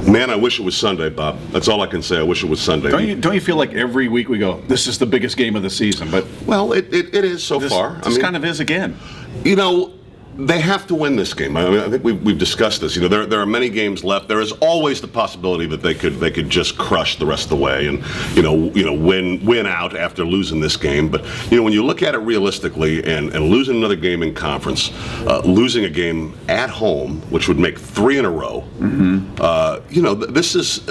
Man, I wish it was Sunday, Bob. That's all I can say. I wish it was Sunday. Don't you feel like every week we go, this is the biggest game of the season? But well, it is so far. This kind of is again. You know, they have to win this game. I mean, I think we've discussed this. You know, there are many games left. There is always the possibility that they could just crush the rest of the way and win out after losing this game. But when you look at it realistically and losing another game in conference, losing a game at home, which would make 3 in a row. This is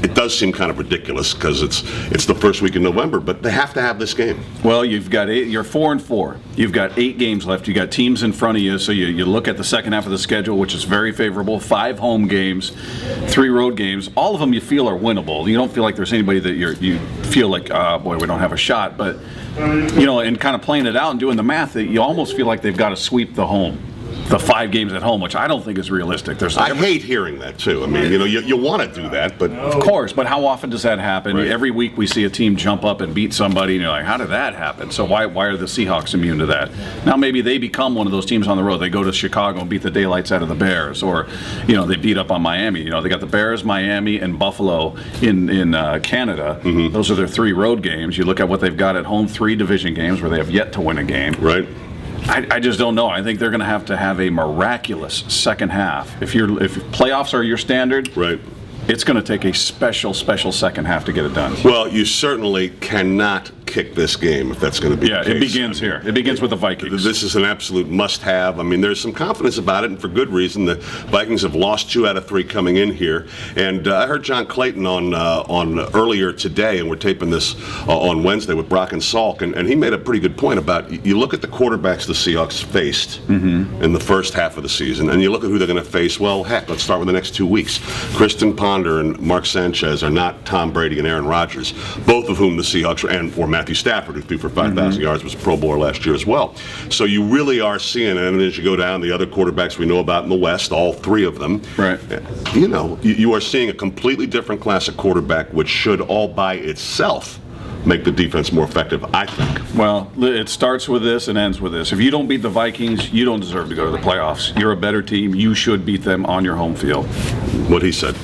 it does seem kind of ridiculous because it's the first week in November, but they have to have this game. Well, you've got you're 4-4. You've got 8 games left. You got teams in front of you, so you look at the second half of the schedule, which is very favorable. 5 home games, 3 road games. All of them you feel are winnable. You don't feel like there's anybody that you feel like, boy, we don't have a shot. But and kind of playing it out and doing the math, you almost feel like they've got to sweep the 5 games at home, which I don't think is realistic. I hate hearing that too. I mean, you want to do that, but of course. But how often does that happen? Right. Every week we see a team jump up and beat somebody, and you're like, how did that happen? So why are the Seahawks immune to that? Now maybe they become one of those teams on the road. They go to Chicago and beat the daylights out of the Bears, or they beat up on Miami. They got the Bears, Miami, and Buffalo in Canada. Mm-hmm. Those are their 3 road games. You look at what they've got at home: 3 division games where they have yet to win a game. Right. I just don't know. I think they're going to have a miraculous second half. If playoffs are your standard, right, it's going to take a special second half to get it done. Well, you certainly cannot kick this game if that's going to be the case. It begins here. It begins with the Vikings. This is an absolute must-have. I mean, there's some confidence about it, and for good reason. The Vikings have lost 2 out of 3 coming in here, and I heard John Clayton on earlier today, and we're taping this on Wednesday with Brock and Salk, and he made a pretty good point about, you look at the quarterbacks the Seahawks faced in the first half of the season, and you look at who they're going to face. Well, heck, let's start with the next 2 weeks. Kristen Ponder and Mark Sanchez are not Tom Brady and Aaron Rodgers, both of whom the Seahawks or Matthew Stafford, who threw for 5,000 yards, was a Pro Bowler last year as well. So you really are seeing it, and as you go down, the other quarterbacks we know about in the West, all 3 of them, right? You are seeing a completely different class of quarterback, which should all by itself make the defense more effective, I think. Well, it starts with this and ends with this. If you don't beat the Vikings, you don't deserve to go to the playoffs. You're a better team. You should beat them on your home field. What he said.